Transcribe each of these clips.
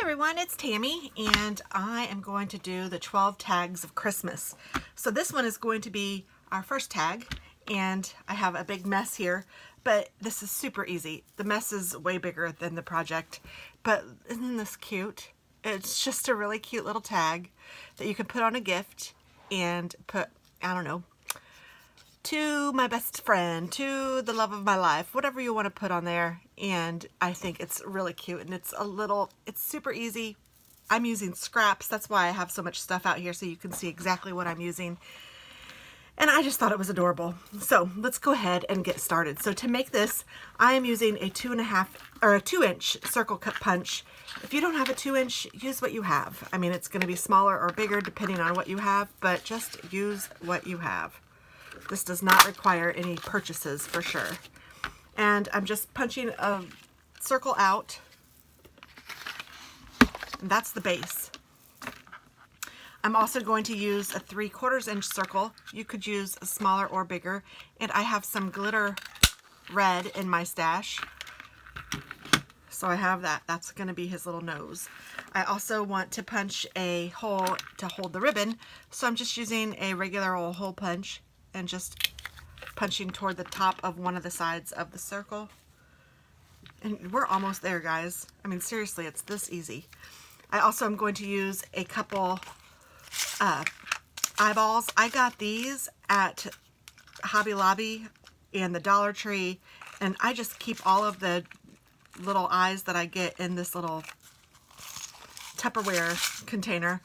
everyone, it's Tammy, and I am going to do the 12 tags of Christmas. So this one is going to be our first tag, and I have a big mess here, but this is super easy. The mess is way bigger than the project, but isn't this cute? It's just a really cute little tag that you can put on a gift and put, I don't know, to my best friend, to the love of my life, whatever you want to put on there. And I think it's really cute, and it's super easy. I'm using scraps. That's why I have so much stuff out here, so you can see exactly what I'm using. And I just thought it was adorable. So let's go ahead and get started. So to make this, I am using a 2-inch circle cut punch. If you don't have a 2-inch, use what you have. I mean, it's going to be smaller or bigger depending on what you have, but just use what you have. This does not require any purchases for sure. And I'm just punching a circle out, and that's the base. I'm also going to use a 3/4 inch circle. You could use a smaller or bigger, and I have some glitter red in my stash. So I have that. That's going to be his little nose. I also want to punch a hole to hold the ribbon, so I'm just using a regular old hole punch and just punching toward the top of one of the sides of the circle. And we're almost there, guys. I mean, seriously, it's this easy. I also am going to use a couple eyeballs. I got these at Hobby Lobby and the Dollar Tree, and I just keep all of the little eyes that I get in this little Tupperware container.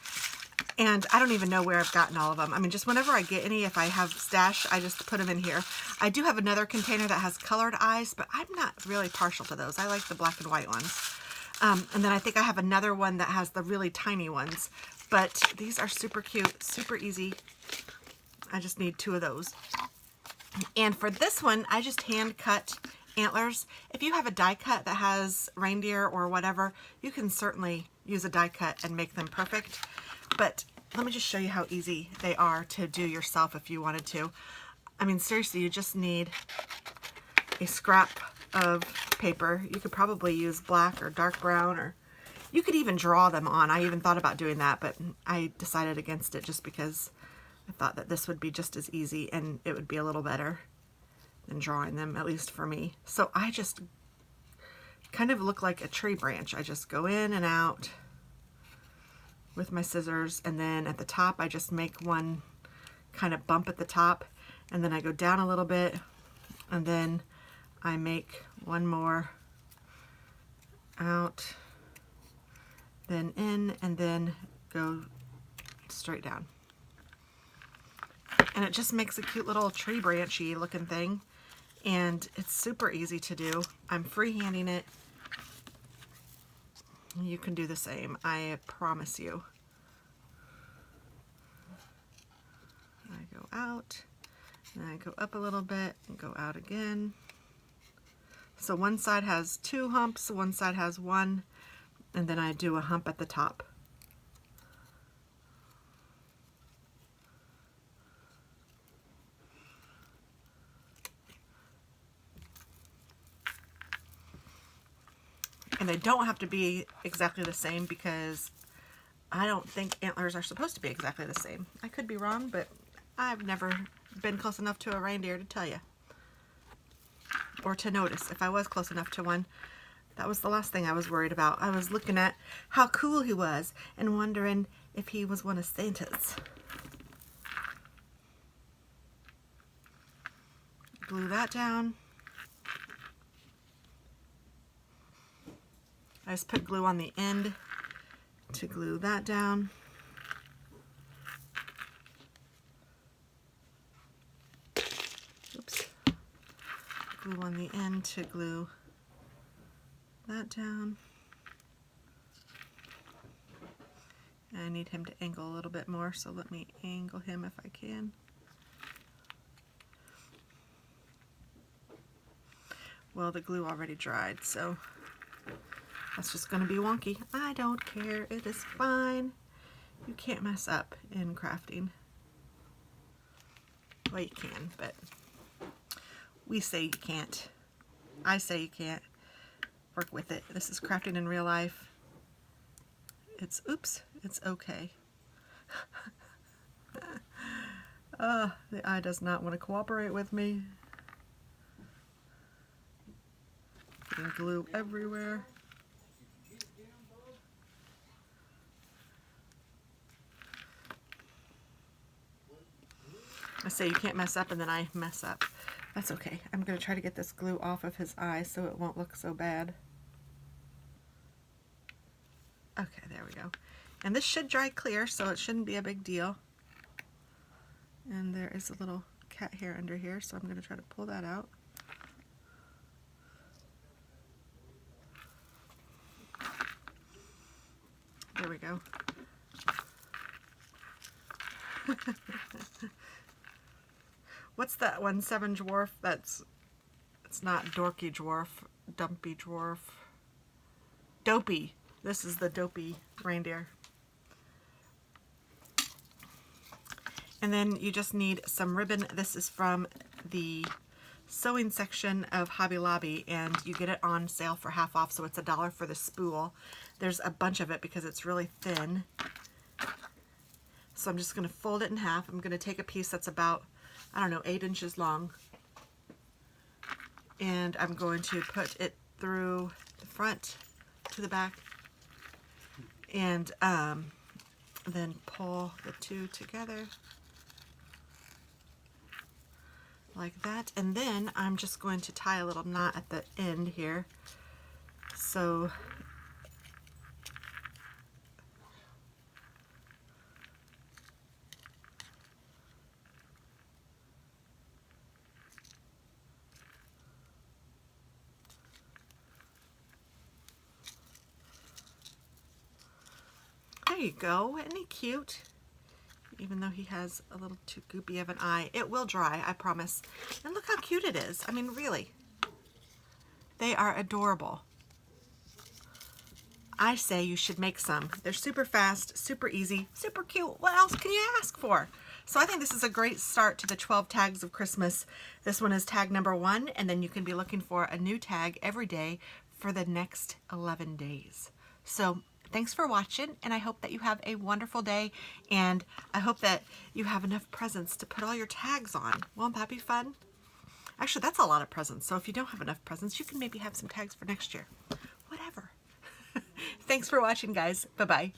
And I don't even know where I've gotten all of them. I mean, just whenever I get any, if I have stash, I just put them in here. I do have another container that has colored eyes, but I'm not really partial to those. I like the black and white ones. And then I think I have another one that has the really tiny ones. But these are super cute, super easy. I just need 2 of those. And for this one, I just hand cut antlers. If you have a die cut that has reindeer or whatever, you can certainly use a die cut and make them perfect. But let me just show you how easy they are to do yourself if you wanted to. I mean, seriously, you just need a scrap of paper. You could probably use black or dark brown, or you could even draw them on. I even thought about doing that, but I decided against it just because I thought that this would be just as easy and it would be a little better than drawing them, at least for me. So I just kind of look like a tree branch. I just go in and out with my scissors, and then at the top I just make one kind of bump at the top, and then I go down a little bit, and then I make one more out, then in, and then go straight down. And it just makes a cute little tree branchy looking thing, and it's super easy to do. I'm freehanding it. You can do the same, I promise you. I go out, and I go up a little bit, and go out again. So one side has 2 humps, one side has 1, and then I do a hump at the top. And they don't have to be exactly the same, because I don't think antlers are supposed to be exactly the same. I could be wrong, but I've never been close enough to a reindeer to tell you. Or to notice if I was close enough to one. That was the last thing I was worried about. I was looking at how cool he was and wondering if he was one of Santa's. Glue that down. I just put glue on the end to glue that down. Oops. Glue on the end to glue that down. And I need him to angle a little bit more, so let me angle him if I can. Well, the glue already dried, so that's just going to be wonky. I don't care. It is fine. You can't mess up in crafting. Well, you can, but we say you can't. I say you can't. Work with it. This is crafting in real life. oops, it's okay. The eye does not want to cooperate with me. Getting glue everywhere. I say you can't mess up, and then I mess up. That's okay. I'm going to try to get this glue off of his eye so it won't look so bad. Okay, there we go. And this should dry clear, so it shouldn't be a big deal. And there is a little cat hair under here, so I'm going to try to pull that out. There we go. What's that one, Seven Dwarf? It's not Dorky Dwarf, Dumpy Dwarf. Dopey. This is the Dopey reindeer. And then you just need some ribbon. This is from the sewing section of Hobby Lobby, and you get it on sale for half off, so it's $1 for the spool. There's a bunch of it because it's really thin. So I'm just going to fold it in half. I'm going to take a piece that's about, I don't know, 8 inches long, and I'm going to put it through the front to the back, and then pull the two together like that. And then I'm just going to tie a little knot at the end here. So there you go. Isn't he cute? Even though he has a little too goopy of an eye. It will dry, I promise. And look how cute it is. I mean, really. They are adorable. I say you should make some. They're super fast, super easy, super cute. What else can you ask for? So I think this is a great start to the 12 tags of Christmas. This one is tag number 1, and then you can be looking for a new tag every day for the next 11 days. So thanks for watching, and I hope that you have a wonderful day, and I hope that you have enough presents to put all your tags on. Won't that be fun? Actually, that's a lot of presents, so if you don't have enough presents, you can maybe have some tags for next year. Whatever. Thanks for watching, guys. Bye-bye.